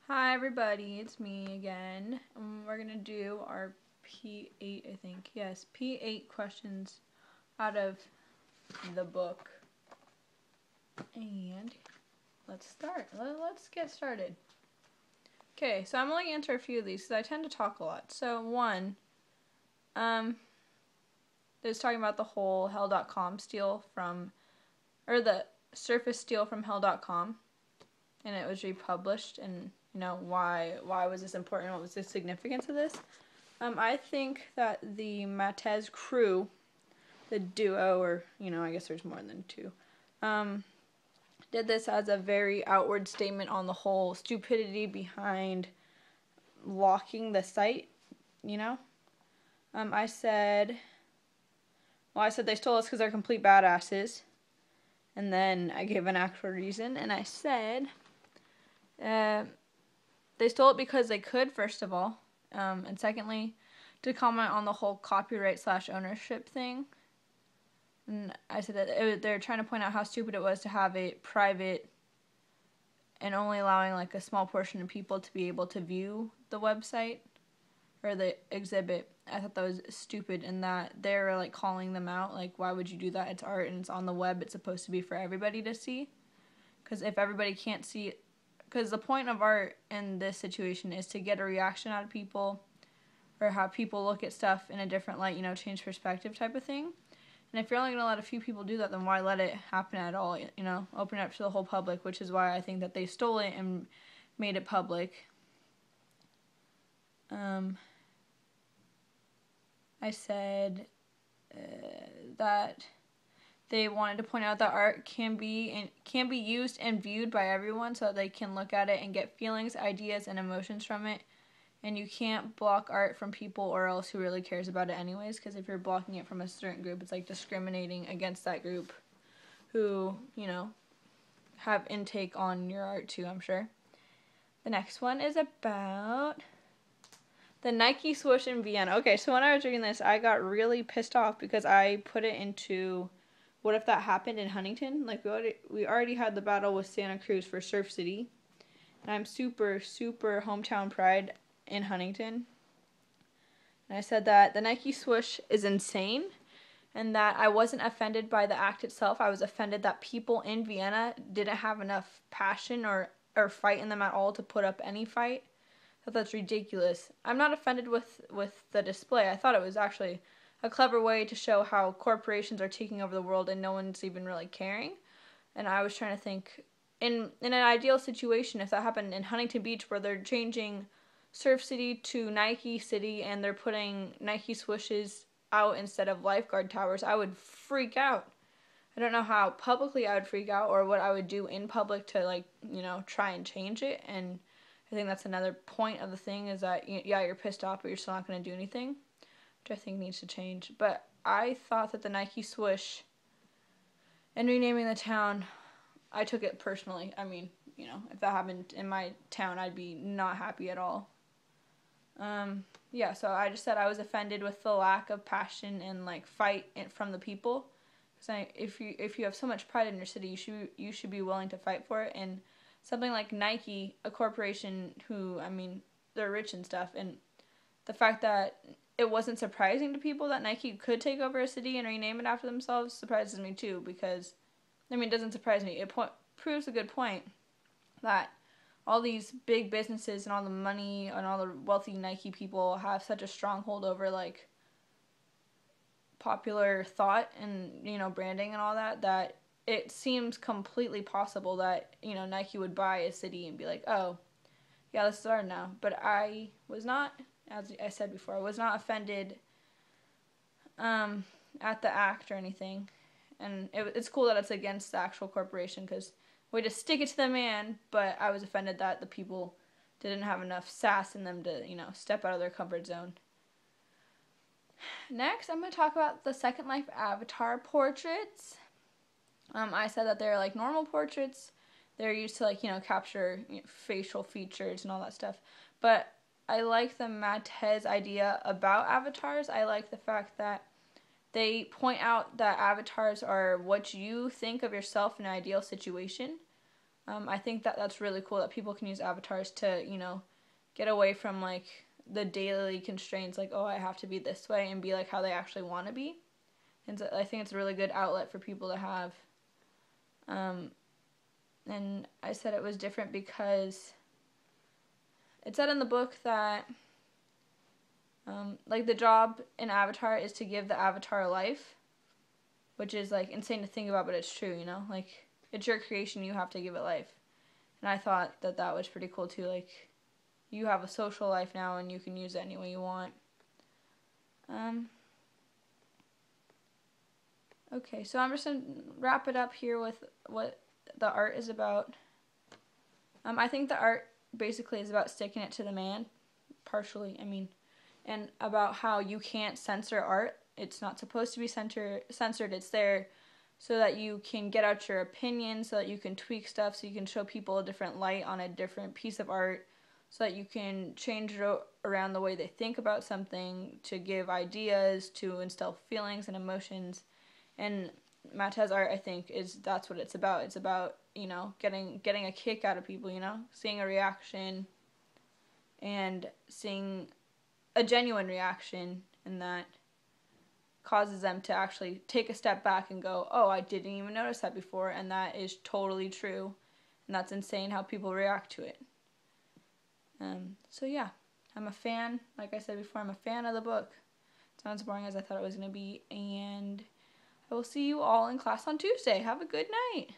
Hi everybody, it's me again. We're gonna do our P8, I think. Yes, P8 questions out of the book. And let's start. Let's get started. Okay, so I'm only gonna answer a few of these because I tend to talk a lot. So one, there's talking about the whole Hell.com steal from, or the Surface steal from Hell.com, and it was republished, and why was this important? What was the significance of this? I think that the Matez crew, the duo, or I guess there's more than two, did this as a very outward statement on the whole stupidity behind locking the site. I said they stole us because they're complete badasses, and then I gave an actual reason, and I said they stole it because they could, first of all, and secondly, to comment on the whole copyright/ownership thing. And I said that they're trying to point out how stupid it was to have it private and only allowing like a small portion of people to be able to view the website or the exhibit. I thought that was stupid, and that they're like calling them out, like, why would you do that? It's art and it's on the web. It's supposed to be for everybody to see. Because if everybody can't see it, because the point of art in this situation is to get a reaction out of people or have people look at stuff in a different light, change perspective type of thing. And if you're only going to let a few people do that, then why let it happen at all? Open it up to the whole public, which is why I think that they stole it and made it public. I said that they wanted to point out that art can be used and viewed by everyone so that they can look at it and get feelings, ideas, and emotions from it. And you can't block art from people or else who really cares about it anyways, because if you're blocking it from a certain group, it's like discriminating against that group who, have intake on your art too, I'm sure. The next one is about the Nike swoosh in Vienna. Okay, so when I was reading this, I got really pissed off because I put it into what if that happened in Huntington? Like, we already had the battle with Santa Cruz for Surf City. And I'm super, super hometown pride in Huntington. And I said that the Nike swoosh is insane and that I wasn't offended by the act itself. I was offended that people in Vienna didn't have enough passion or fight in them at all to put up any fight. I thought that's ridiculous. I'm not offended with the display. I thought it was actually a clever way to show how corporations are taking over the world and no one's even really caring. And I was trying to think, in an ideal situation, if that happened in Huntington Beach where they're changing Surf City to Nike City and they're putting Nike swooshes out instead of lifeguard towers, I would freak out. I don't know how publicly I would freak out or what I would do in public to try and change it. And I think that's another point of the thing is that, you're pissed off, but you're still not going to do anything, which I think needs to change. But I thought that the Nike swoosh and renaming the town, I took it personally. I mean, if that happened in my town, I'd be not happy at all. So I just said I was offended with the lack of passion and fight from the people. Because if you have so much pride in your city, you should be willing to fight for it. And something like Nike, a corporation who, they're rich and stuff, and the fact that it wasn't surprising to people that Nike could take over a city and rename it after themselves surprises me too, because, it doesn't surprise me. It proves a good point that all these big businesses and all the money and all the wealthy Nike people have such a stronghold over, popular thought and, branding and all that, that it seems completely possible that, Nike would buy a city and be like, oh, yeah, this is ours now. But I was not, as I said before, I was not offended at the act or anything. And it's cool that it's against the actual corporation because way to stick it to the man, but I was offended that the people didn't have enough sass in them to, step out of their comfort zone. Next, I'm going to talk about the Second Life avatar portraits. I said that they're like normal portraits. They're used to capture facial features and all that stuff. But I like the Matez idea about avatars. I like the fact that they point out that avatars are what you think of yourself in an ideal situation. I think that that's really cool that people can use avatars to, get away from like the daily constraints, like, oh, I have to be this way, and be like how they actually want to be. And so I think it's a really good outlet for people to have. And I said it was different because it said in the book that like the job in Avatar is to give the avatar life, which is like insane to think about, but it's true, like it's your creation, you have to give it life. And I thought that that was pretty cool too, like you have a social life now and you can use it any way you want. Okay, so I'm just going to wrap it up here with what the art is about. I think the art basically is about sticking it to the man, partially, and about how you can't censor art. It's not supposed to be censored. It's there so that you can get out your opinion, so that you can tweak stuff, so you can show people a different light on a different piece of art, so that you can change it around the way they think about something, to give ideas, to instill feelings and emotions. And Matez art, I think, that's what it's about. It's about, getting a kick out of people, seeing a reaction and seeing a genuine reaction, and that causes them to actually take a step back and go, oh, I didn't even notice that before, and that is totally true, and that's insane how people react to it. So yeah, I'm a fan. Like I said before, I'm a fan of the book. It sounds boring as I thought it was going to be, and I will see you all in class on Tuesday. Have a good night.